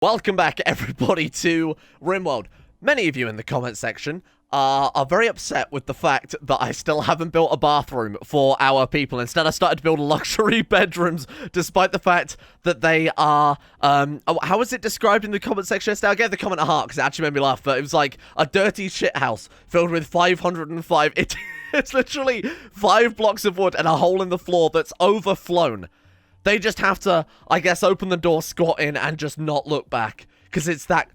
Welcome back, everybody, to Rimworld. Many of you in the comment section are very upset with the fact that I still haven't built a bathroom for our people. Instead, I started to build luxury bedrooms, despite the fact that they are, how was it described in the comment section yesterday? I gave the comment a heart because it actually made me laugh, but it was like a dirty shit house filled with 505... It's literally 5 blocks of wood and a hole in the floor that's overflown. They just have to, I guess, open the door, squat in, and just not look back. Because it's that...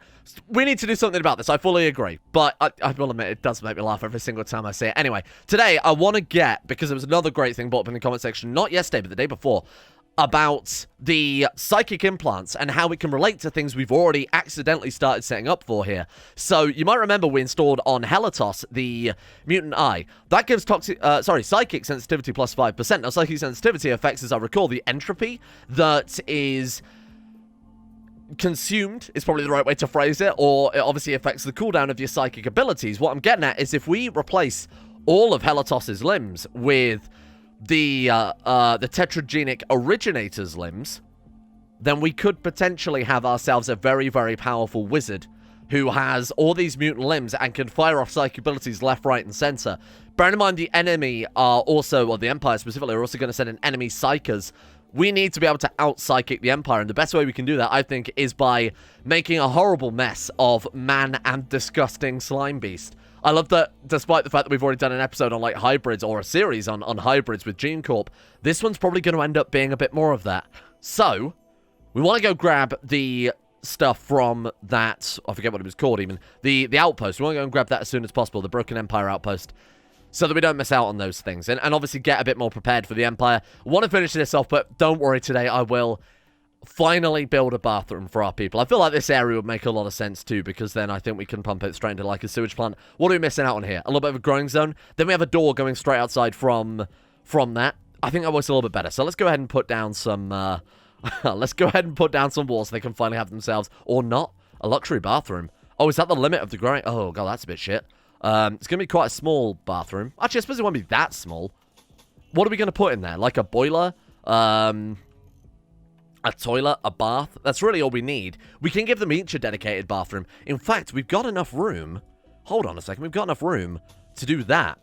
We need to do something about this, I fully agree. But I will admit, it does make me laugh every single time I see it. Anyway, today, I want to get, because there was another great thing brought up in the comment section, not yesterday, but the day before, about the psychic implants and how it can relate to things we've already accidentally started setting up for here. So, you might remember we installed on Helitos the mutant eye. That gives psychic sensitivity plus 5%. Now, psychic sensitivity affects, as I recall, the entropy that is consumed, is probably the right way to phrase it, or it obviously affects the cooldown of your psychic abilities. What I'm getting at is if we replace all of Helitos's limbs with the tetragenic originator's limbs, then we could potentially have ourselves a very, very powerful wizard who has all these mutant limbs and can fire off psychic abilities left, right, and center. Bearing in mind the enemy are also, or the Empire specifically, are also going to send in enemy psychers. We need to be able to out-psychic the Empire, and the best way we can do that, I think, is by making a horrible mess of man and disgusting slime beast. I love that, despite the fact that we've already done an episode on, like, hybrids, or a series on hybrids with Gene Corp, this one's probably going to end up being a bit more of that. So, we want to go grab the stuff from that, I forget what it was called even, the outpost. We want to go and grab that as soon as possible, the Broken Empire outpost, so that we don't miss out on those things, and obviously get a bit more prepared for the Empire. I want to finish this off, but don't worry, today I will finally build a bathroom for our people. I feel like this area would make a lot of sense too, because then I think we can pump it straight into like a sewage plant. What are we missing out on here? A little bit of a growing zone. Then we have a door going straight outside from that. I think that works a little bit better. So let's go ahead and put down some let's go ahead and put down some walls so they can finally have themselves, or not, a luxury bathroom. Oh, is that the limit of the growing? Oh god, that's a bit shit. It's gonna be quite a small bathroom. Actually, I suppose it won't be that small. What are we gonna put in there? Like a boiler? A toilet, a bath. That's really all we need. We can give them each a dedicated bathroom. In fact, we've got enough room. Hold on a second. We've got enough room to do that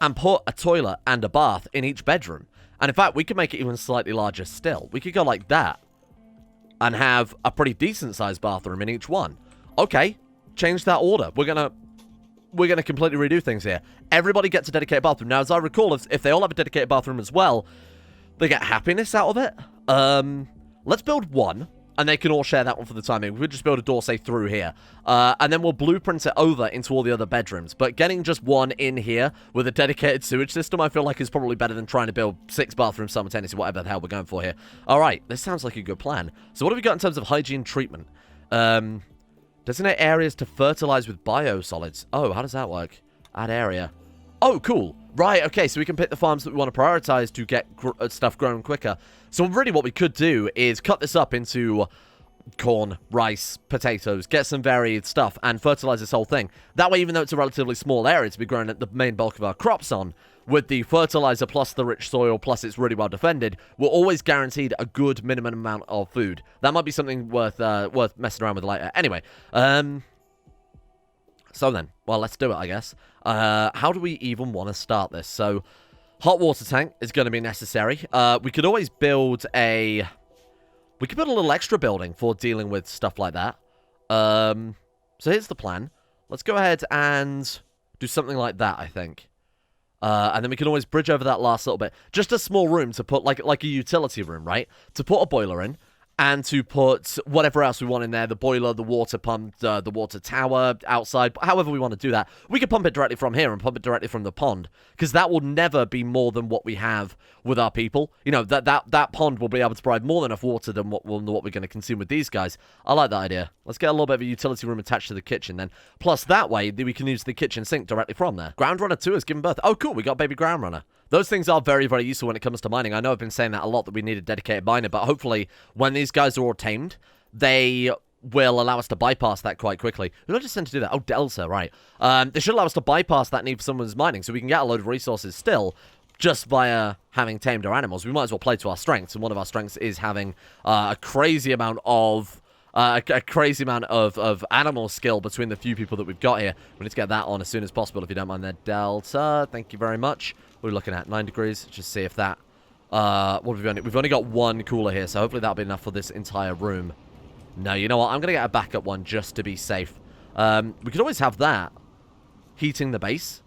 and put a toilet and a bath in each bedroom. And in fact, we could make it even slightly larger still. We could go like that and have a pretty decent sized bathroom in each one. Okay, change that order. We're gonna completely redo things here. Everybody gets a dedicated bathroom. Now, as I recall, if they all have a dedicated bathroom as well, they get happiness out of it. Let's build one, and they can all share that one for the time being. We'll just build a door, say, through here. And then we'll blueprint it over into all the other bedrooms. But getting just one in here with a dedicated sewage system, I feel like is probably better than trying to build 6 bathrooms simultaneously, whatever the hell we're going for here. Alright, this sounds like a good plan. So what have we got in terms of hygiene treatment? Designate areas to fertilize with biosolids. Oh, how does that work? Add area. Oh, cool. Right, okay, so we can pick the farms that we want to prioritize to get stuff growing quicker. So really what we could do is cut this up into corn, rice, potatoes, get some varied stuff, and fertilize this whole thing. That way, even though it's a relatively small area to be growing the main bulk of our crops on, with the fertilizer plus the rich soil plus it's really well defended, we're always guaranteed a good minimum amount of food. That might be something worth messing around with later. Anyway, so then, well, let's do it, I guess. How do we even want to start this? So, hot water tank is going to be necessary. We could always build a... We could build a little extra building for dealing with stuff like that. So here's the plan. Let's go ahead and do something like that, I think. And then we can always bridge over that last little bit. Just a small room to put, like a utility room, right? To put a boiler in. And to put whatever else we want in there, the boiler, the water pump, the water tower outside, however we want to do that. We can pump it directly from here and pump it directly from the pond, because that will never be more than what we have with our people. You know, that pond will be able to provide more than enough water than what we're going to consume with these guys. I like that idea. Let's get a little bit of a utility room attached to the kitchen then. Plus, that way, we can use the kitchen sink directly from there. Ground Runner 2 has given birth. Oh, cool, we got baby Ground Runner. Those things are very, very useful when it comes to mining. I know I've been saying that a lot, that we need a dedicated miner, but hopefully when these guys are all tamed, they will allow us to bypass that quite quickly. Who did I just send to do that? Oh, Delta, right. They should allow us to bypass that need for someone's mining, so we can get a load of resources still, just via having tamed our animals. We might as well play to our strengths, and one of our strengths is having a crazy amount of a crazy amount of animal skill between the few people that we've got here. We need to get that on as soon as possible, if you don't mind there, Delta. Thank you very much. What are we looking at? 9 degrees. Just see if that... what have we only... We've only got one cooler here, so hopefully that'll be enough for this entire room. No, you know what? I'm going to get a backup one just to be safe. We could always have that. Heating the base.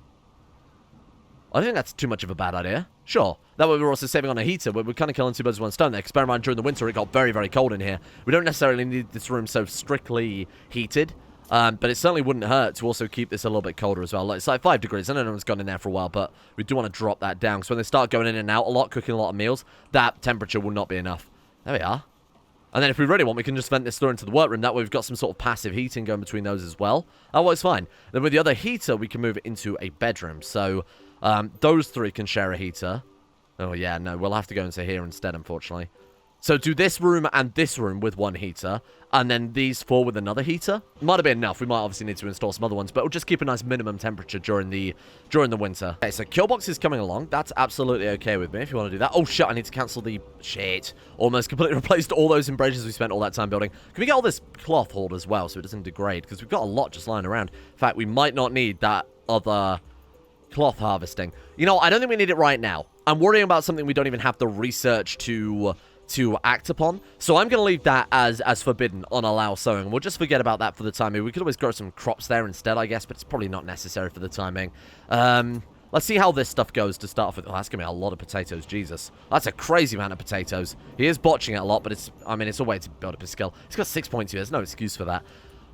I don't think that's too much of a bad idea. Sure. That way we're also saving on a heater. We're kind of killing 2 birds with 1 stone there. Because during the winter, it got very, very cold in here. We don't necessarily need this room so strictly heated. But it certainly wouldn't hurt to also keep this a little bit colder as well. It's like 5 degrees. I know no one's gone in there for a while, but we do want to drop that down. Because when they start going in and out a lot, cooking a lot of meals, that temperature will not be enough. There we are. And then if we really want, we can just vent this through into the workroom. That way we've got some sort of passive heating going between those as well. That works fine. Then with the other heater, we can move it into a bedroom. So those 3 can share a heater. Oh, yeah, no, we'll have to go into here instead, unfortunately. So do this room and this room with 1 heater, and then these 4 with another heater. Might have been enough. We might obviously need to install some other ones, but we'll just keep a nice minimum temperature during the winter. Okay, so Killbox is coming along. That's absolutely okay with me if you want to do that. Oh, shit, I need to cancel the... Shit. Almost completely replaced all those embraces we spent all that time building. Can we get all this cloth hauled as well so it doesn't degrade? Because we've got a lot just lying around. In fact, we might not need that other... cloth harvesting. You know, I don't think we need it right now. I'm worrying about something we don't even have the research to act upon. So I'm going to leave that as forbidden on allow sowing. We'll just forget about that for the time being. We could always grow some crops there instead, I guess, but it's probably not necessary for the time being. Let's see how this stuff goes to start off with. Oh, that's going to be a lot of potatoes. Jesus. That's a crazy amount of potatoes. He is botching it a lot, but it's a way to build up his skill. He's got 6.2. There's no excuse for that.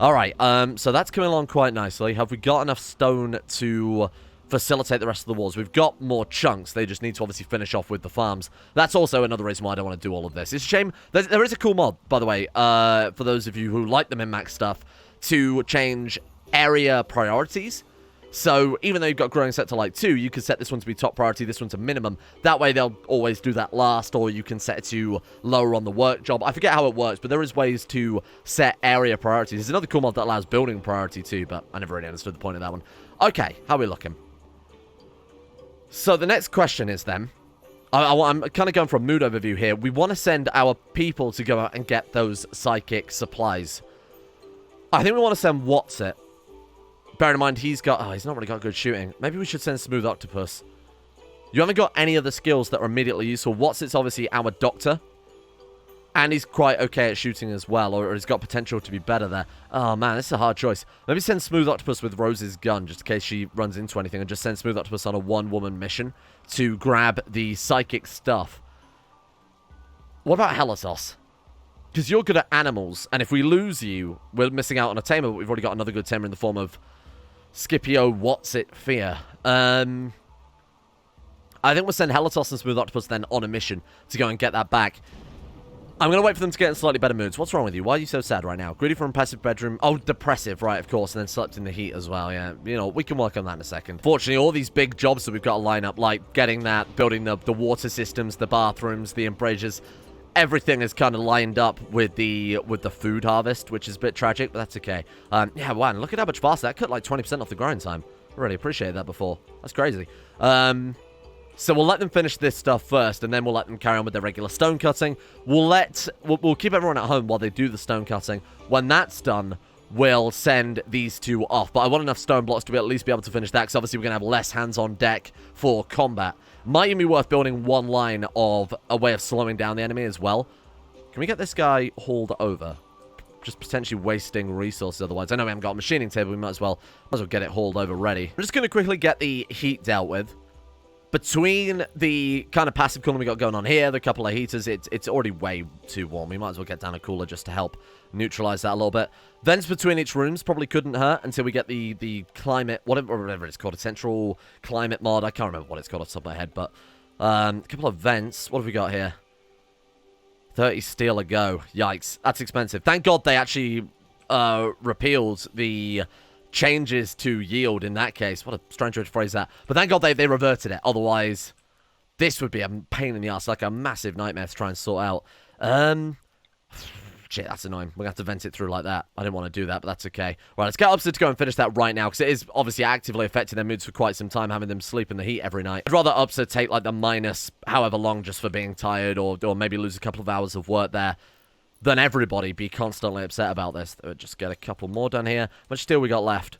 All right. So that's coming along quite nicely. Have we got enough stone to... facilitate the rest of the walls? We've got more chunks. They just need to obviously finish off with the farms. That's also another reason why I don't want to do all of this. It's a shame. There is a cool mod, by the way, for those of you who like the min-max stuff, to change area priorities. So even though you've got growing set to like 2, you can set this one to be top priority, this one to minimum. That way they'll always do that last, or you can set it to lower on the work job. I forget how it works, but there is ways to set area priorities. There's another cool mod that allows building priority too, but I never really understood the point of that one. Okay, how are we looking? So the next question is then, I'm kind of going for a mood overview here. We want to send our people to go out and get those psychic supplies. I think we want to send What's-It. Bear in mind, he's not really got good shooting. Maybe we should send Smooth Octopus. You haven't got any other skills that are immediately useful. What's-It's obviously our doctor. And he's quite okay at shooting as well, or he's got potential to be better there. Oh, man, this is a hard choice. Maybe send Smooth Octopus with Rose's gun, just in case she runs into anything, and just send Smooth Octopus on a 1-woman mission to grab the psychic stuff. What about Helitos? Because you're good at animals, and if we lose you, we're missing out on a tamer, but we've already got another good tamer in the form of Scipio What's-It Fear. I think we'll send Helitos and Smooth Octopus then on a mission to go and get that back. I'm going to wait for them to get in slightly better moods. What's wrong with you? Why are you so sad right now? Greedy for a passive bedroom. Oh, depressive, right, of course. And then slept in the heat as well, yeah. You know, we can work on that in a second. Fortunately, all these big jobs that we've got to line up, like getting that, building the water systems, the bathrooms, the embrasures, everything is kind of lined up with the food harvest, which is a bit tragic, but that's okay. Yeah, wow, and look at how much faster. That cut like 20% off the grind time. I really appreciated that before. That's crazy. So we'll let them finish this stuff first, and then we'll let them carry on with their regular stone cutting. We'll keep everyone at home while they do the stone cutting. When that's done, we'll send these 2 off. But I want enough stone blocks to at least be able to finish that, because obviously we're going to have less hands on deck for combat. Might even be worth building 1 line of a way of slowing down the enemy as well. Can we get this guy hauled over? Just potentially wasting resources otherwise. I know we haven't got a machining table. We might as well get it hauled over ready. I'm just going to quickly get the heat dealt with. Between the kind of passive cooling we got going on here, the couple of heaters, it's already way too warm. We might as well get down a cooler just to help neutralize that a little bit. Vents between each rooms probably couldn't hurt until we get the climate, whatever it's called, a central climate mod. I can't remember what it's called off the top of my head, but a couple of vents. What have we got here? 30 steel a go. Yikes, that's expensive. Thank God they actually repealed the changes to yield in that case. What a strange way to phrase that. But thank God they reverted it. Otherwise, this would be a pain in the ass, like a massive nightmare to try and sort out. Shit, that's annoying. We're going to have to vent it through like that. I didn't want to do that, but that's okay. Right, let's get Upster to go and finish that right now, because it is obviously actively affecting their moods for quite some time, having them sleep in the heat every night. I'd rather Upster take like the minus however long just for being tired, or maybe lose a couple of hours of work there. than everybody be constantly upset about this. Just get a couple more done here. How much steel we got left?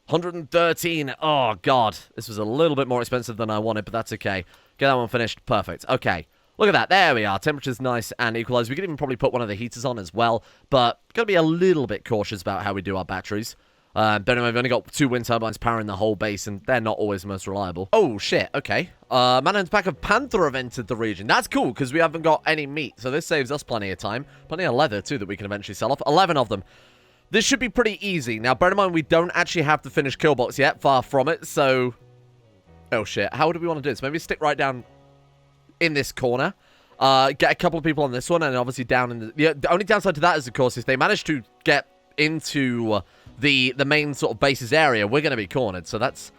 113. Oh, God. This was a little bit more expensive than I wanted, but that's okay. Get that one finished. Perfect. Okay. Look at that. There we are. Temperature's nice and equalized. We could even probably put one of the heaters on as well, but got to be a little bit cautious about how we do our batteries. But anyway, we've only got 2 wind turbines powering the whole base, and they're not always the most reliable. Oh, shit. Okay. Manhand's pack of Panther have entered the region. That's cool, because we haven't got any meat, so this saves us plenty of time. Plenty of leather, too, that we can eventually sell off. 11 of them. This should be pretty easy. Now, bear in mind, we don't actually have the finished kill box yet. Far from it, so... Oh, shit. How do we want to do this? Maybe stick right down in this corner. Get a couple of people on this one, and obviously down in the... The only downside to that is, of course, if they manage to get into the main sort of bases area, we're going to be cornered, so that's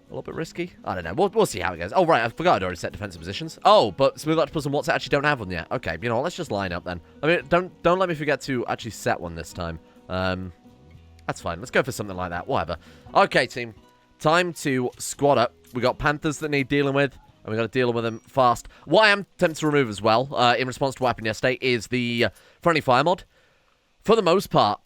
a little bit risky. I don't know. We'll see how it goes. Oh, right. I forgot I'd already set defensive positions. Oh, but Smooth Octopus and What's actually don't have one yet. Okay, you know what? Let's just line up then. I mean, don't let me forget to actually set one this time. That's fine. Let's go for something like that. Whatever. Okay, team. Time to squad up. We got Panthers that need dealing with, and we got to deal with them fast. What I am tempted to remove as well, in response to what happened yesterday, is the friendly fire mod. For the most part,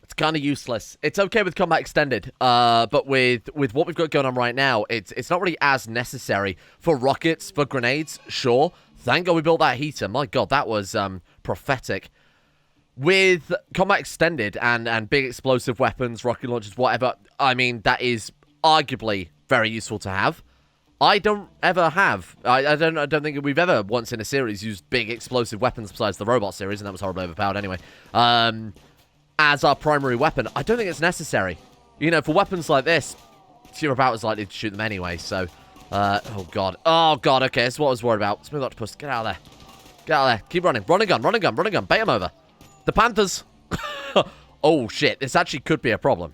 it's kind of useless. It's okay with combat extended, but with what we've got going on right now, it's not really as necessary. For rockets, for grenades, sure. Thank God we built that heater. My God, that was prophetic. With combat extended and big explosive weapons, rocket launchers, whatever, I mean, that is arguably very useful to have. I don't ever have. I don't think we've ever once in a series used big explosive weapons besides the robot series, and that was horribly overpowered anyway. As our primary weapon, I don't think it's necessary. You know, for weapons like this, you're about as likely to shoot them anyway, so... oh, God. Oh, God, okay, that's what I was worried about. Smooth Octopus, get out of there. Get out of there. Keep running. Run a gun, run a gun, run a gun. Bait him over. The Panthers. Oh, shit. This actually could be a problem.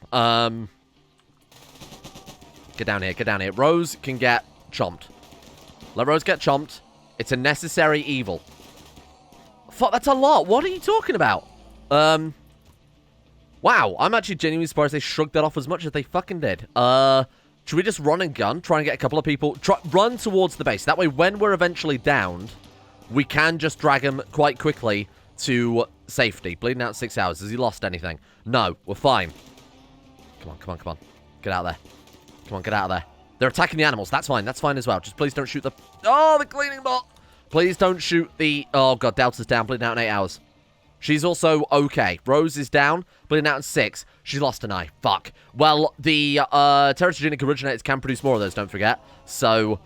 Get down here. Get down here. Rose can get chomped. Let Rose get chomped. It's a necessary evil. Fuck, that's a lot. What are you talking about? Wow. I'm actually genuinely surprised they shrugged that off as much as they fucking did. Should we just run and gun? Try and get a couple of people. Run towards the base. That way, when we're eventually downed, we can just drag them quite quickly to safety. Bleeding out 6 hours. Has he lost anything? No. We're fine. Come on, come on, come on. Get out of there. Come on, get out of there. They're attacking the animals. That's fine. That's fine as well. Just please don't shoot the... Oh, the cleaning bot. Please don't shoot the... Oh, God. Delta's down. Bleeding out in 8 hours. She's also okay. Rose is down. Bleeding out in 6. She's lost an eye. Fuck. Well, the teratogenic originators can produce more of those, don't forget. So,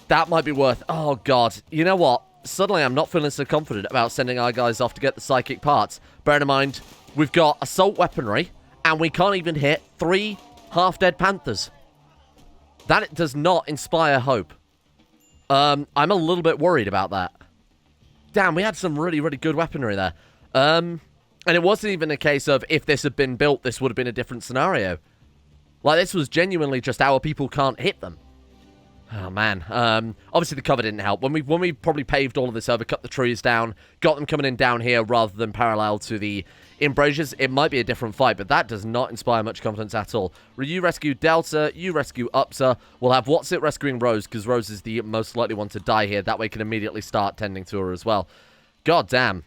that might be worth... Oh, God. You know what? Suddenly, I'm not feeling so confident about sending our guys off to get the psychic parts. Bear in mind, we've got assault weaponry, and we can't even hit 3 half-dead Panthers. That does not inspire hope. I'm a little bit worried about that. Damn, we had some really, really good weaponry there. And it wasn't even a case of if this had been built, this would have been a different scenario. Like, this was genuinely just our people can't hit them. Oh, man. Obviously, the cover didn't help. When we probably paved all of this over, cut the trees down, got them coming in down here rather than parallel to the embrasures, it might be a different fight, but that does not inspire much confidence at all. You rescue Delta, you rescue Upsa. We'll have What's It rescuing Rose, because Rose is the most likely one to die here. That way, can immediately start tending to her as well. God damn.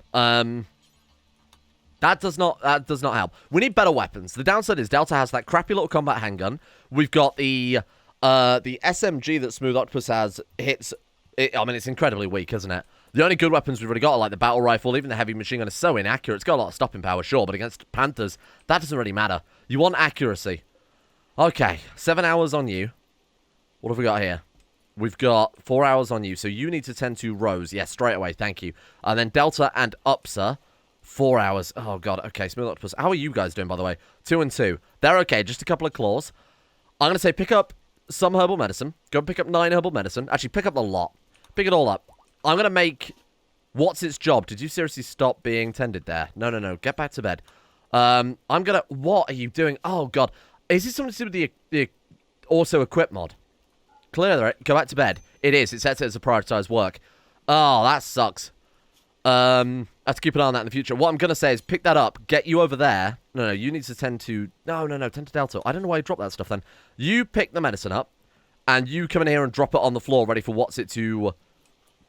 That does not help. We need better weapons. The downside is Delta has that crappy little combat handgun. We've got the SMG that Smooth Octopus has hits... I mean, it's incredibly weak, isn't it? The only good weapons we've already got are like the battle rifle. Even the heavy machine gun is so inaccurate. It's got a lot of stopping power, sure, but against Panthers, that doesn't really matter. You want accuracy. Okay, 7 hours on you. What have we got here? We've got 4 hours on you, so you need to tend to Rose. Yes, straight away, thank you. And then Delta and Upsa, 4 hours. Oh, God, okay, Smooth Octopus. How are you guys doing, by the way? 2 and 2. They're okay, just a couple of claws. I'm going to say pick up some herbal medicine. Go pick up 9 herbal medicine. Actually, pick up a lot. Pick it all up. I'm going to make... What's its job? Did you seriously stop being tended there? No, no, no. Get back to bed. I'm going to... What are you doing? Oh, God. Is this something to do with the auto-equip mod? Clear it. Go back to bed. It is. It sets it as a prioritized work. Oh, that sucks. I have to keep an eye on that in the future. What I'm going to say is pick that up. Get you over there. No, no. You need to tend to... No, no, no. Tend to Delta. I don't know why you dropped that stuff then. You pick the medicine up. And you come in here and drop it on the floor ready for What's It to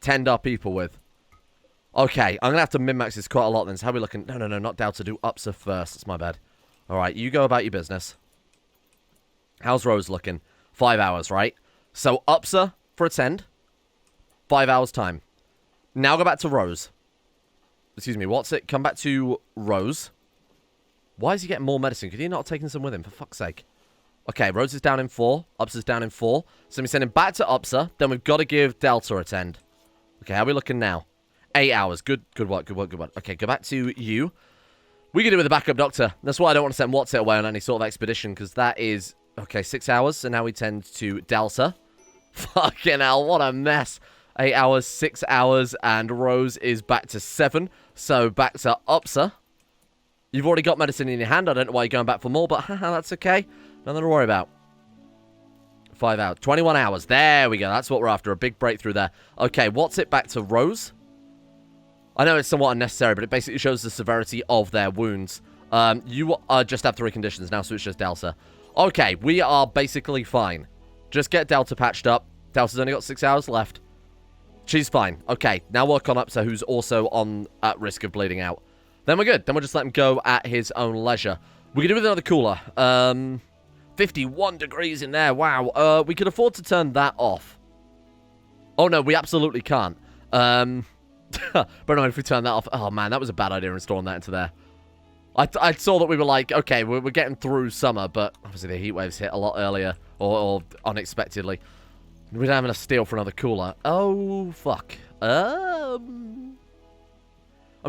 tend our people with. Okay, I'm going to have to min-max this quite a lot then. So how are we looking? No, not Delta. Do UPSA first. That's my bad. All right, you go about your business. How's Rose looking? 5 hours, right? So UPSA for attend. 5 hours time. Now go back to Rose. Excuse me, what's it? Come back to Rose. Why is he getting more medicine? Could he not have taken some with him, for fuck's sake? Okay, Rose is down in 4. UPSA's down in 4. So we send him back to UPSA. Then we've got to give Delta attend. Okay, how are we looking now? 8 hours. Good work. Okay, go back to you. We can do with a backup doctor. That's why I don't want to send What's It away on any sort of expedition, because that is... Okay, 6 hours. So now we tend to Delta. Fucking hell, what a mess. 8 hours, 6 hours, and Rose is back to 7. So back to UPSA. You've already got medicine in your hand. I don't know why you're going back for more, but haha, that's okay. Nothing to worry about. 5 hours. 21 hours. There we go. That's what we're after. A big breakthrough there. Okay, What's It back to Rose? I know it's somewhat unnecessary, but it basically shows the severity of their wounds. You just have 3 conditions now, so it's just Delta. Okay, we are basically fine. Just get Delta patched up. Delta's only got 6 hours left. She's fine. Okay, now work on UPSA, who's also at risk of bleeding out. Then we're good. Then we'll just let him go at his own leisure. We can do with another cooler. 51 degrees in there. Wow. We could afford to turn that off. Oh, no, we absolutely can't. But no, if we turn that off... Oh, man, that was a bad idea installing that into there. I saw that we were like, okay, we're getting through summer, but obviously the heat waves hit a lot earlier, or unexpectedly. We don't have enough steel for another cooler. Oh, fuck. I mean,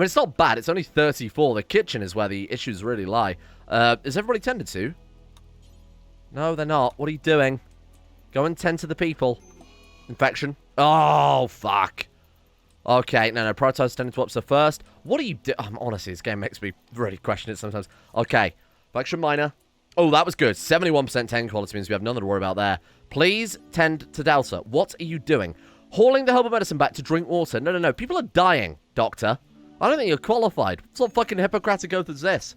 it's not bad. It's only 34. The kitchen is where the issues really lie. Is everybody tended to? No, they're not. What are you doing? Go and tend to the people. Infection. Oh, fuck. Okay, no, prioritize tending to UPSA first. What do you do? Honestly, this game makes me really question it sometimes. Okay, infection minor. Oh, that was good. 71% tend quality means we have nothing to worry about there. Please tend to Delta. What are you doing? Hauling the herbal medicine back to drink water. No. People are dying, doctor. I don't think you're qualified. What sort of fucking Hippocratic oath is this?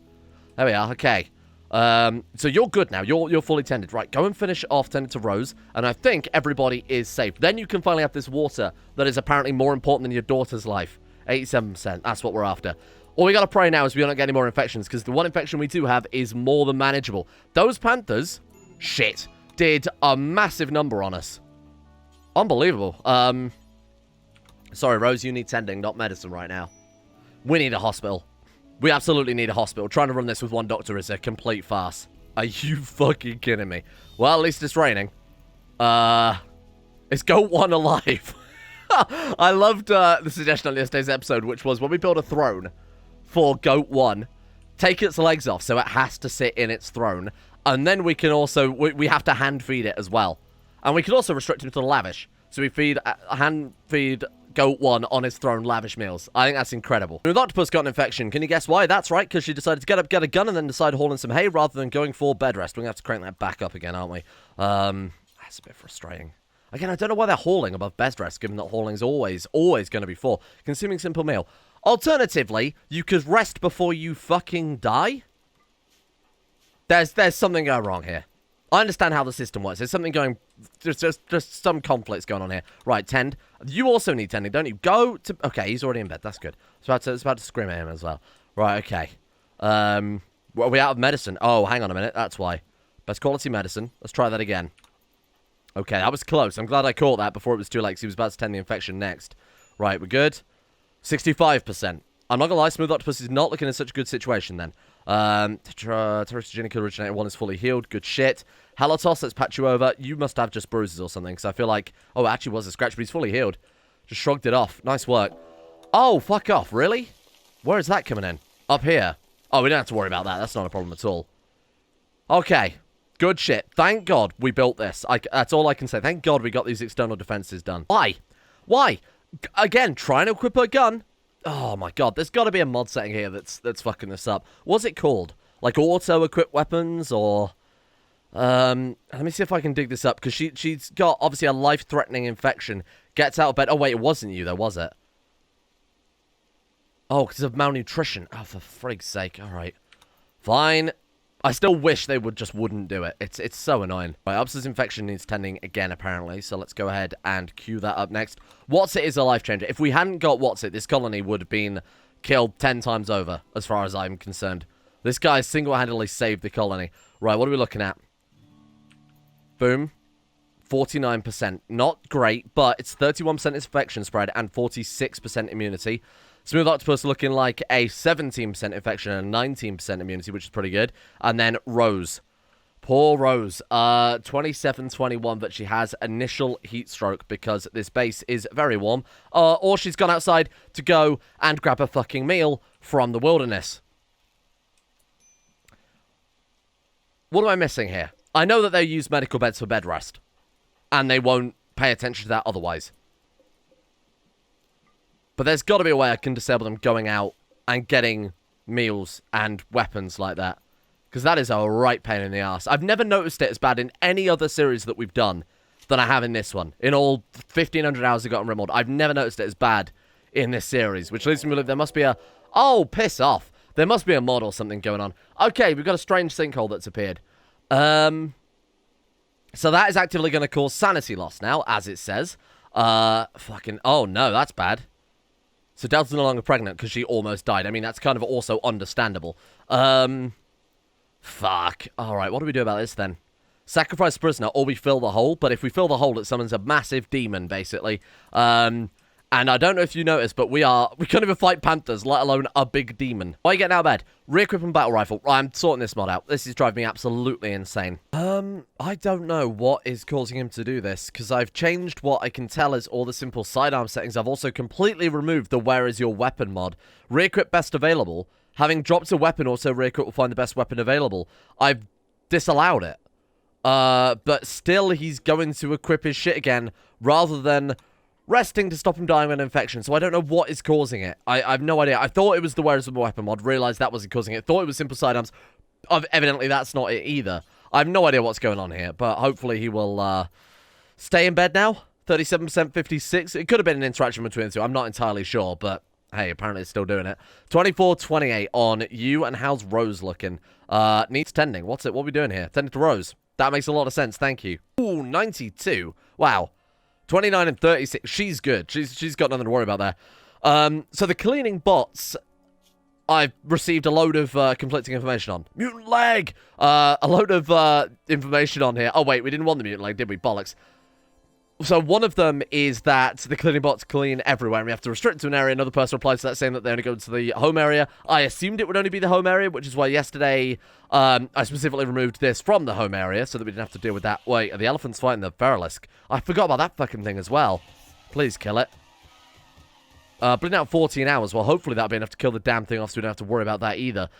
There we are. Okay. So you're good now. You're fully tended. Right, go and finish off tended to Rose. And I think everybody is safe. Then you can finally have this water that is apparently more important than your daughter's life. 87%. That's what we're after. All we gotta pray now is we don't get any more infections, because the one infection we do have is more than manageable. Those Panthers, shit, did a massive number on us. Unbelievable. Sorry, Rose, you need tending, not medicine right now. We need a hospital. We absolutely need a hospital. Trying to run this with one doctor is a complete farce. Are you fucking kidding me? Well, at least it's raining. Is Goat 1 alive? I loved the suggestion on yesterday's episode, which was when we build a throne for Goat 1, take its legs off so it has to sit in its throne. And then we can also, we have to hand feed it as well. And we can also restrict him to lavish. So we hand feed Goat 1 on his throne lavish meals. I think that's incredible. The octopus got an infection. Can you guess why? That's right, because she decided to get a gun and then decide hauling some hay rather than going for bed rest. We're going to have to crank that back up again, aren't we? That's a bit frustrating. Again, I don't know why they're hauling above bed rest, given that hauling's always going to be for consuming simple meal. Alternatively, you could rest before you fucking die. There's something going wrong here. I understand how the system works. There's something going... There's just some conflicts going on here. Right, tend. You also need tending, don't you? Go to... Okay, he's already in bed. That's good. It's about to scream at him as well. Right, okay. Are we out of medicine? Oh, hang on a minute. That's why. Best quality medicine. Let's try that again. Okay, that was close. I'm glad I caught that before it was too late, because he was about to tend the infection next. Right, we're good. 65%. I'm not gonna lie, Smooth Octopus is not looking in such a good situation then. Teratogenic originator 1 is fully healed. Good shit. Halotos, let's patch you over. You must have just bruises or something, because I feel like... Oh, it actually was a scratch, but he's fully healed. Just shrugged it off. Nice work. Oh, fuck off. Really? Where is that coming in? Up here. Oh, we don't have to worry about that. That's not a problem at all. Okay. Good shit. Thank God we built this. That's all I can say. Thank God we got these external defenses done. Why? Why? Again, trying to equip a gun. Oh my God, there's got to be a mod setting here that's fucking this up. What's it called? Like auto-equip weapons or... let me see if I can dig this up, because she's got obviously a life-threatening infection. Gets out of bed. Oh wait, it wasn't you though, was it? Oh, because of malnutrition. Oh, for frig's sake. Alright. Fine. I still wish they wouldn't do it. It's so annoying. Right, Ups's infection needs tending again, apparently. So let's go ahead and queue that up next. What's it is a life changer. If we hadn't got What's it, this colony would have been killed 10 times over, as far as I'm concerned. This guy single-handedly saved the colony. Right, what are we looking at? Boom. 49%. Not great, but it's 31% infection spread and 46% immunity. Smooth Octopus looking like a 17% infection and 19% immunity, which is pretty good. And then Rose. Poor Rose. 27-21, but she has initial heat stroke because this base is very warm. Or she's gone outside to go and grab a fucking meal from the wilderness. What am I missing here? I know that they use medical beds for bed rest. And they won't pay attention to that otherwise. But there's got to be a way I can disable them going out and getting meals and weapons like that. Because that is a right pain in the ass. I've never noticed it as bad in any other series that we've done than I have in this one. In all 1,500 hours I've got on Rimworld, I've never noticed it as bad in this series. Which leads me to believe there must be a... Oh, piss off. There must be a mod or something going on. Okay, we've got a strange sinkhole that's appeared. So that is actively going to cause sanity loss now, as it says. Fucking... Oh, no, that's bad. So Delta's no longer pregnant because she almost died. I mean, that's kind of also understandable. Fuck. Alright, what do we do about this then? Sacrifice prisoner, or we fill the hole. But if we fill the hole, it summons a massive demon, basically. And I don't know if you noticed, but we can't even fight Panthers, let alone a big demon. Why are you getting out of bed? Re-equip and battle rifle. I'm sorting this mod out. This is driving me absolutely insane. I don't know what is causing him to do this, because I've changed what I can tell is all the simple sidearm settings. I've also completely removed the where is your weapon mod. Re-equip best available. Having dropped a weapon, also re-equip will find the best weapon available. I've disallowed it. But still, he's going to equip his shit again, rather than resting to stop him dying of an infection. So I don't know what is causing it. I have no idea. I thought it was the where is the weapon mod. Realized that wasn't causing it. Thought it was simple sidearms. Evidently, that's not it either. I have no idea what's going on here. But hopefully he will stay in bed now. 37%, 56%. It could have been an interaction between the two. I'm not entirely sure. But hey, apparently it's still doing it. 24-28 on you. And how's Rose looking? Needs tending. What's it? What are we doing here? Tending to Rose. That makes a lot of sense. Thank you. Ooh, 92. Wow. 29 and 36. She's good. She's got nothing to worry about there. So the cleaning bots, I've received a load of conflicting information on. Mutant leg! A load of information on here. Oh, wait, we didn't want the mutant leg, did we? Bollocks. So one of them is that the cleaning bots clean everywhere, and we have to restrict to an area. Another person replies to that saying that they only go to the home area. I assumed it would only be the home area, which is why yesterday I specifically removed this from the home area so that we didn't have to deal with that. Wait, are the elephants fighting the Feralisk? I forgot about that fucking thing as well. Please kill it. Bleeding out 14 hours. Well, hopefully that'll be enough to kill the damn thing off so we don't have to worry about that either.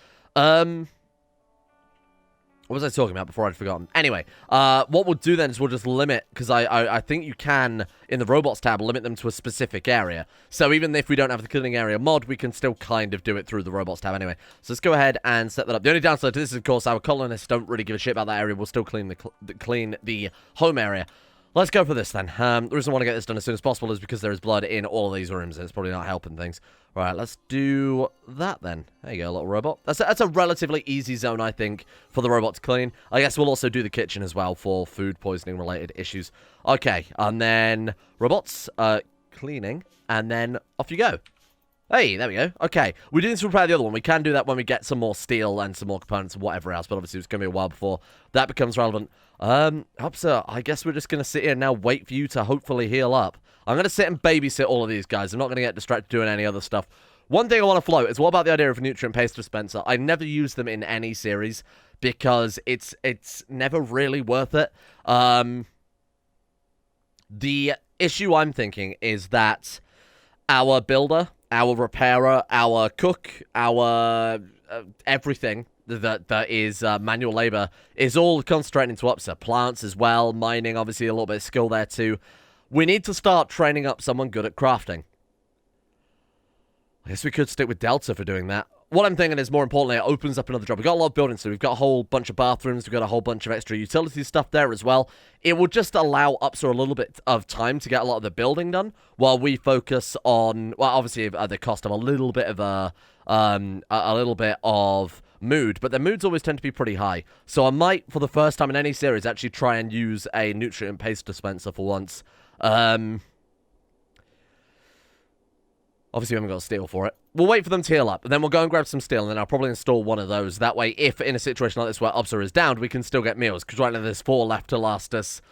What was I talking about before I'd forgotten? Anyway, what we'll do then is we'll just limit, because I think you can, in the robots tab, limit them to a specific area. So even if we don't have the cleaning area mod, we can still kind of do it through the robots tab anyway. So let's go ahead and set that up. The only downside to this is, of course, our colonists don't really give a shit about that area. We'll still clean the home area. Let's go for this then. The reason I want to get this done as soon as possible is because there is blood in all of these rooms, and it's probably not helping things. Right, let's do that then. There you go, little robot. That's a relatively easy zone, I think, for the robot to clean. I guess we'll also do the kitchen as well for food poisoning related issues. Okay, and then robots, cleaning, and then off you go. Hey, there we go. Okay, we didn't repair the other one. We can do that when we get some more steel and some more components and whatever else, but obviously it's going to be a while before that becomes relevant. Hopsa, I guess we're just going to sit here and now wait for you to hopefully heal up. I'm going to sit and babysit all of these guys. I'm not going to get distracted doing any other stuff. One thing I want to float is, what about the idea of a nutrient paste dispenser? I never use them in any series because it's never really worth it. The issue I'm thinking is that our builder, our repairer, our cook, our everything that is manual labor is all concentrating into upset. Plants as well, mining, obviously a little bit of skill there too. We need to start training up someone good at crafting. I guess we could stick with Delta for doing that. What I'm thinking is, more importantly, it opens up another job. We've got a lot of buildings, so we've got a whole bunch of bathrooms, we've got a whole bunch of extra utility stuff there as well. It will just allow Upsa a little bit of time to get a lot of the building done, while we focus on, well, obviously at the cost of a little bit of mood, but their moods always tend to be pretty high. So I might, for the first time in any series, actually try and use a nutrient paste dispenser for once. Obviously, we haven't got steel for it. We'll wait for them to heal up, and then we'll go and grab some steel, and then I'll probably install one of those. That way, if in a situation like this where Obser is downed, we can still get meals, because right now there's 4 left to last us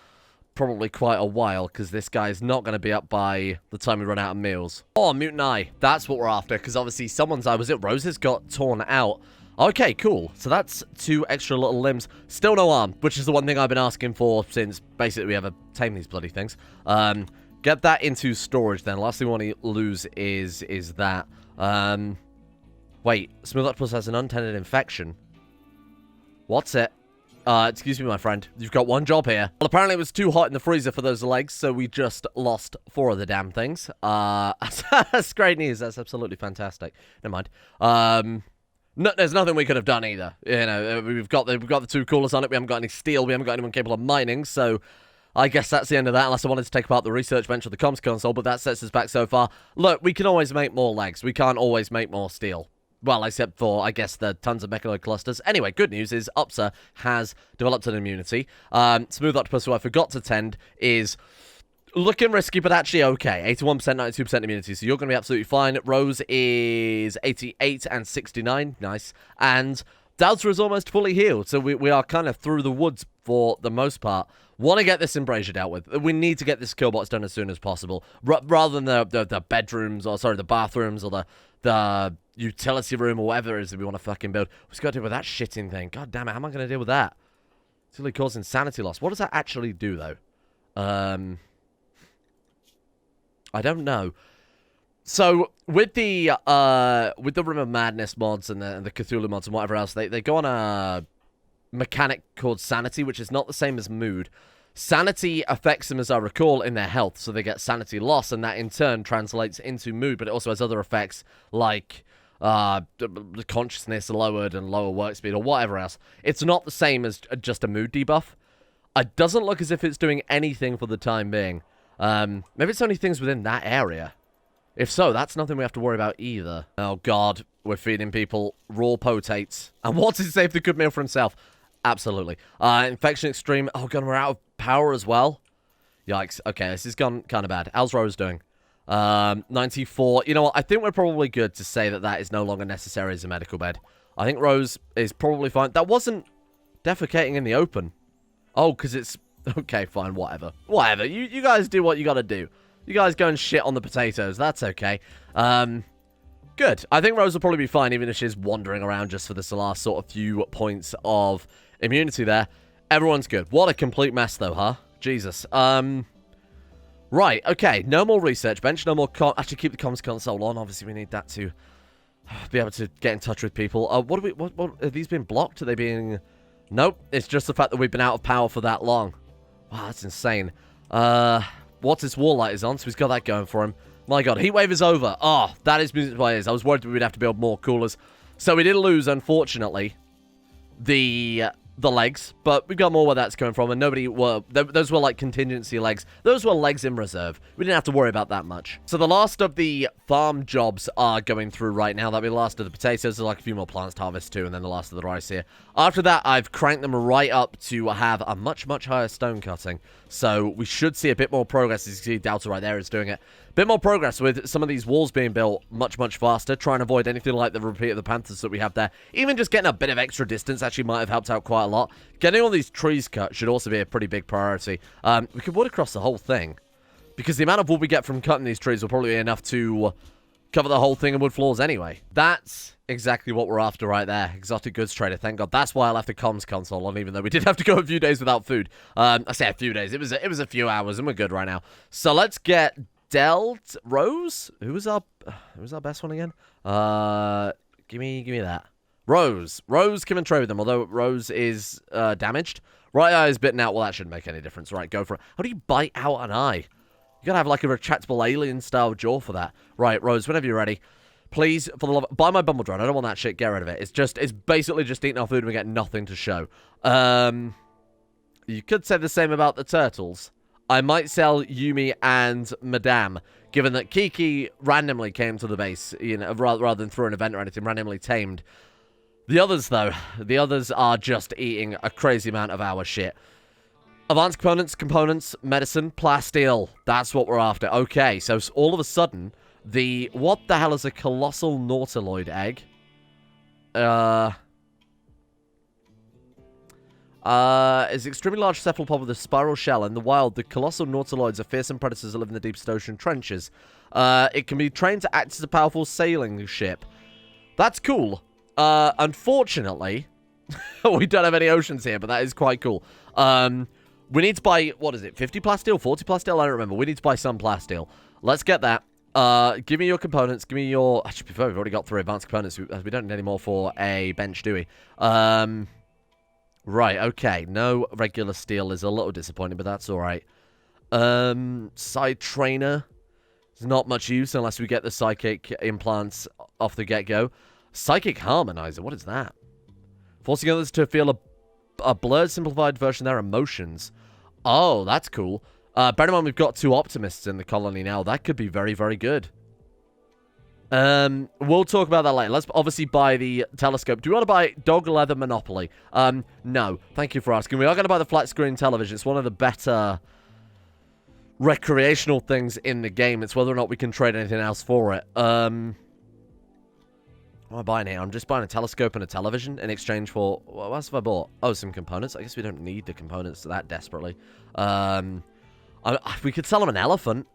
probably quite a while, because this guy's not going to be up by the time we run out of meals. Oh, mutant eye. That's what we're after, because obviously someone's eye, was it Rose's, got torn out. Okay, cool. So that's 2 extra little limbs. Still no arm, which is the one thing I've been asking for since basically we ever tamed these bloody things. Get that into storage then. Last thing we want to lose is that. Wait, Smooth Octopus has an untended infection. What's it? Excuse me, my friend. You've got one job here. Well, apparently it was too hot in the freezer for those legs, so we just lost 4 of the damn things. That's great news. That's absolutely fantastic. Never mind. No, there's nothing we could have done either. You know, we've got the 2 coolers on it. We haven't got any steel. We haven't got anyone capable of mining, so I guess that's the end of that, unless I wanted to take apart the research bench of the comms console, but that sets us back so far. Look, we can always make more legs. We can't always make more steel. Well, except for, I guess, the tons of mechanoid clusters. Anyway, good news is Upsa has developed an immunity. Smooth Octopus, who I forgot to tend, is looking risky, but actually okay. 81%, 92% immunity, so you're going to be absolutely fine. Rose is 88 and 69. Nice. And Delta is almost fully healed, so we are kind of through the woods for the most part. Want to get this Embrasure dealt with. We need to get this killbots done as soon as possible. Rather than the bedrooms, or sorry, the bathrooms, or the utility room, or whatever it is that we want to fucking build. We've just got to deal with that shitting thing. God damn it, how am I going to deal with that? It's really causing sanity loss. What does that actually do, though? I don't know. So, with the Rim of Madness mods and the Cthulhu mods and whatever else, they go on a mechanic called Sanity, which is not the same as Mood. Sanity affects them, as I recall, in their health, so they get sanity loss, and that in turn translates into mood, but it also has other effects like the consciousness lowered and lower work speed or whatever else. It's not the same as just a mood debuff. It doesn't look as if it's doing anything for the time being. Maybe it's only things within that area. If so, that's nothing we have to worry about either. Oh god, we're feeding people raw potates. And what's it save the good meal for himself? Absolutely. Infection extreme. Oh god, we're out of power as well. Yikes. Okay, this has gone kind of bad. How's Rose doing? 94. You know what? I think we're probably good to say that that is no longer necessary as a medical bed. I think Rose is probably fine. That wasn't defecating in the open. Oh, because it's... Okay, fine, whatever. Whatever. You guys do what you gotta do. You guys go and shit on the potatoes. That's okay. Good. I think Rose will probably be fine, even if she's wandering around just for this last sort of few points of immunity there. Everyone's good. What a complete mess, though, huh? Jesus. Right, okay. No more research bench. No more... Actually, keep the comms console on. Obviously, we need that to be able to get in touch with people. What are these being blocked? Are they being... Nope. It's just the fact that we've been out of power for that long. Wow, that's insane. What's his wall light is on, so he's got that going for him. My god, Heatwave is over. Oh, that is music players. I was worried we'd have to build more coolers. So we did lose, unfortunately, the legs, but we've got more where that's coming from, and those were like contingency legs. Those were legs in reserve. We didn't have to worry about that much. So the last of the farm jobs are going through right now. That'll be the last of the potatoes. There's like a few more plants to harvest too, and then the last of the rice here. After that, I've cranked them right up to have a much, much higher stone cutting. So we should see a bit more progress. As you see, Delta right there is doing it. Bit more progress with some of these walls being built much, much faster. Try and avoid anything like the repeat of the Panthers that we have there. Even just getting a bit of extra distance actually might have helped out quite a lot. Getting all these trees cut should also be a pretty big priority. We could wood across the whole thing, because the amount of wood we get from cutting these trees will probably be enough to cover the whole thing in wood floors anyway. That's exactly what we're after right there. Exotic goods trader, thank god. That's why I left the comms console on, even though we did have to go a few days without food. I say a few days. It was a few hours, and we're good right now. So let's get Rose. Who was our best one again? Give me that. Rose, come and trade with them. Although Rose is damaged. Right eye is bitten out. Well, that shouldn't make any difference. Right, go for it. How do you bite out an eye? You gotta have like a retractable alien-style jaw for that. Right, Rose, whenever you're ready. Please, for the love... Buy my bumble drone. I don't want that shit. Get rid of it. It's basically just eating our food and we get nothing to show. You could say the same about the turtles. I might sell Yumi and Madame, given that Kiki randomly came to the base, you know, rather than through an event or anything, randomly tamed The others, though, the others are just eating a crazy amount of our shit. Advanced components, medicine, plasteel. That's what we're after. Okay, so all of a sudden, what the hell is a colossal nautiloid egg? Is extremely large cephalopod with a spiral shell. In the wild, the colossal nautiloids are fearsome predators that live in the deepest ocean trenches. It can be trained to act as a powerful sailing ship. That's cool. Unfortunately, we don't have any oceans here, but that is quite cool. We need to buy, what is it, 50 plasteel, 40 plasteel? I don't remember. We need to buy some plasteel. Let's get that. Give me your components. Give me your... Actually, we've already got 3 advanced components. We don't need any more for a bench, do we? Right, okay. No regular steel is a little disappointing, but that's alright. Side trainer. There's not much use unless we get the psychic implants off the get-go. Psychic harmonizer. What is that? Forcing others to feel a blurred, simplified version of their emotions. Oh, that's cool. Bear in mind, we've got 2 optimists in the colony now. That could be very, very good. We'll talk about that later. Let's obviously buy the telescope. Do we want to buy dog leather Monopoly? No. Thank you for asking. We are going to buy the flat screen television. It's one of the better recreational things in the game. It's whether or not we can trade anything else for it. What am I buying here? I'm just buying a telescope and a television in exchange for... What else have I bought? Oh, some components. I guess we don't need the components that desperately. We could sell them an elephant.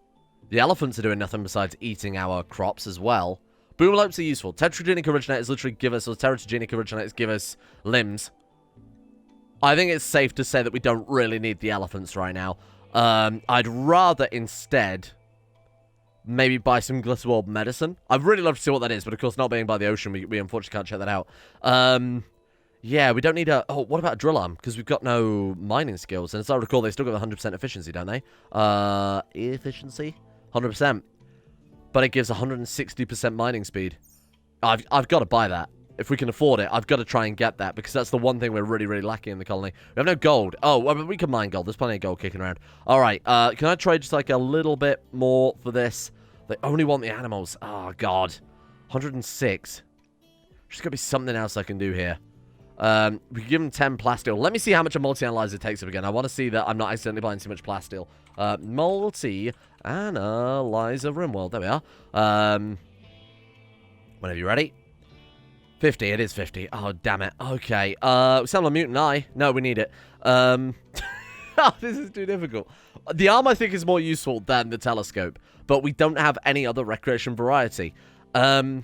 The elephants are doing nothing besides eating our crops as well. Boomalopes are useful. Tetragenic originators literally give us... Or teratogenic originators give us limbs. I think it's safe to say that we don't really need the elephants right now. I'd rather instead... maybe buy some Glitterworld medicine. I'd really love to see what that is, but of course, not being by the ocean, we unfortunately can't check that out. Yeah, we don't need a... Oh, what about a drill arm? Because we've got no mining skills. And as I recall, they still got 100% efficiency, don't they? Efficiency? 100%. But it gives 160% mining speed. I've got to buy that. If we can afford it, I've got to try and get that, because that's the one thing we're really, really lacking in the colony. We have no gold. Oh, well, we can mine gold. There's plenty of gold kicking around. All right, can I trade just like a little bit more for this? They only want the animals. Oh, God. 106. There's got to be something else I can do here. We can give them 10 plasteel. Let me see how much a multi-analyzer takes up again. I want to see that I'm not accidentally buying too much plasteel. Multi-analyzer Rimworld. There we are. Whenever you're ready. 50. It is 50. Oh, damn it. Okay. We sell a mutant eye. No, we need it. Oh, this is too difficult. The arm, I think, is more useful than the telescope. But we don't have any other recreation variety. I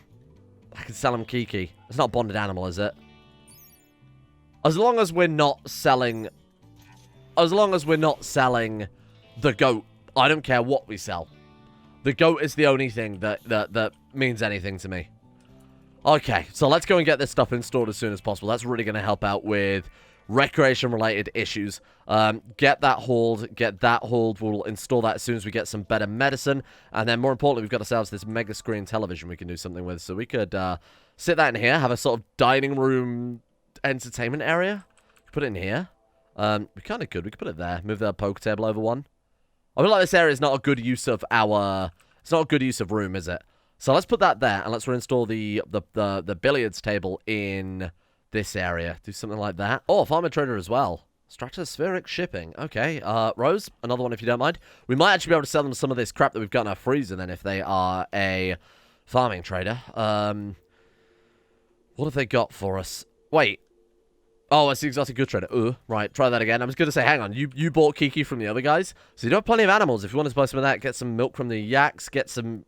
can sell him Kiki. It's not a bonded animal, is it? As long as we're not selling... As long as we're not selling the goat, I don't care what we sell. The goat is the only thing that means anything to me. Okay, so let's go and get this stuff installed as soon as possible. That's really going to help out with recreation-related issues. Get that hauled. We'll install that as soon as we get some better medicine. And then, more importantly, we've got ourselves this mega screen television we can do something with. So we could sit that in here, have a sort of dining room entertainment area. Put it in here. We kind of could. We could put it there. Move the poker table over one. I feel like this area is not a good use of our... It's not a good use of room, is it? So let's put that there, and let's reinstall the billiards table in this area. Do something like that. Oh, farmer trader as well. Stratospheric shipping. Okay. Rose, another one if you don't mind. We might actually be able to sell them some of this crap that we've got in our freezer then if they are a farming trader. What have they got for us? Wait. Oh, it's the exotic good trader. Right, try that again. I was going to say, hang on. You bought Kiki from the other guys? So you do have plenty of animals. If you want to buy some of that, get some milk from the yaks, get some...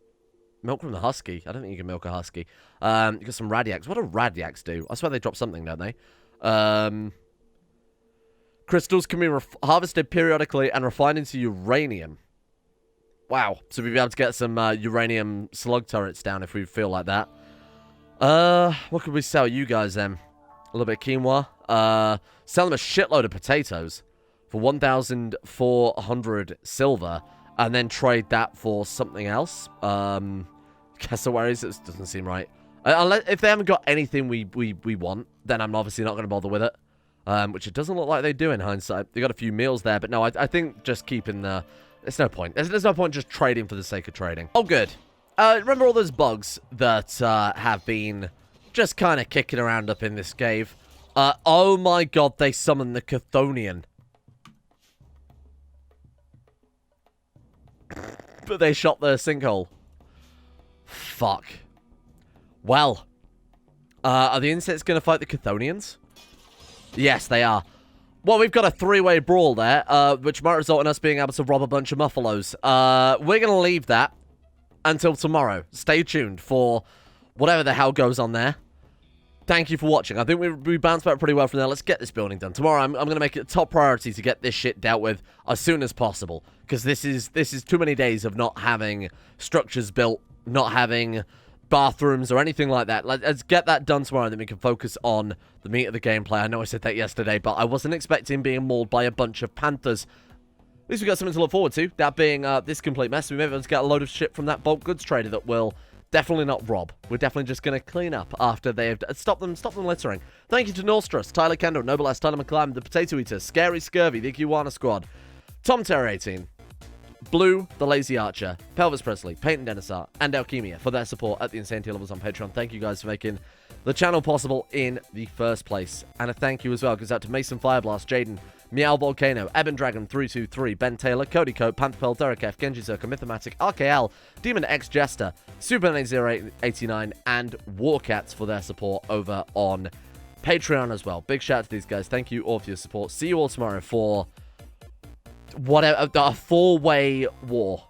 Milk from the husky. I don't think you can milk a husky. You got some radiacs. What do radiacs do? I swear they drop something, don't they? Crystals can be harvested periodically and refined into uranium. Wow. So we'll be able to get some uranium slug turrets down if we feel like that. What could we sell you guys then? A little bit of quinoa. Sell them a shitload of potatoes for 1,400 silver. And then trade that for something else. Cassowaries, it doesn't seem right. Unless, if they haven't got anything we want, then I'm obviously not going to bother with it. Which it doesn't look like they do in hindsight. They got a few meals there, but no, I think just keeping the... There's no point. There's no point just trading for the sake of trading. Oh, good. Remember all those bugs that have been just kind of kicking around up in this cave. Oh my god, they summoned the Chthonian. But they shot the sinkhole. Fuck. Well. Are the insects going to fight the Chthonians? Yes, they are. Well, we've got a three-way brawl there, which might result in us being able to rob a bunch of muffalos. We're going to leave that until tomorrow. Stay tuned for whatever the hell goes on there. Thank you for watching. I think we bounced back pretty well from there. Let's get this building done. Tomorrow, I'm going to make it a top priority to get this shit dealt with as soon as possible. Because this is too many days of not having structures built, not having bathrooms or anything like that. Let's get that done tomorrow, and then we can focus on the meat of the gameplay. I know I said that yesterday, but I wasn't expecting being mauled by a bunch of panthers. At least we got something to look forward to. That being this complete mess. We may be able to get a load of shit from that bulk goods trader that will definitely not rob. We're definitely just going to clean up after they've stop them littering. Thank you to Norstrus, Tyler Kendall, Noble S, Tyler McClellan, the Potato Eater, Scary Scurvy, the Iguana Squad, Tom Terror 18, Blue, the Lazy Archer, Pelvis Presley, Peyton Denisar, and Alchemia for their support at the insane tier levels on Patreon. Thank you guys for making the channel possible in the first place. And a thank you as well goes out to Mason Fireblast, Jaden, Meow Volcano, Eben Dragon 323, Ben Taylor, Cody Cope, Panther Pearl, Derek F, Genji Zerka, Mythomatic, RKL, Demon X Jester, Super0889, and Warcats for their support over on Patreon as well. Big shout out to these guys. Thank you all for your support. See you all tomorrow for whatever, a four-way war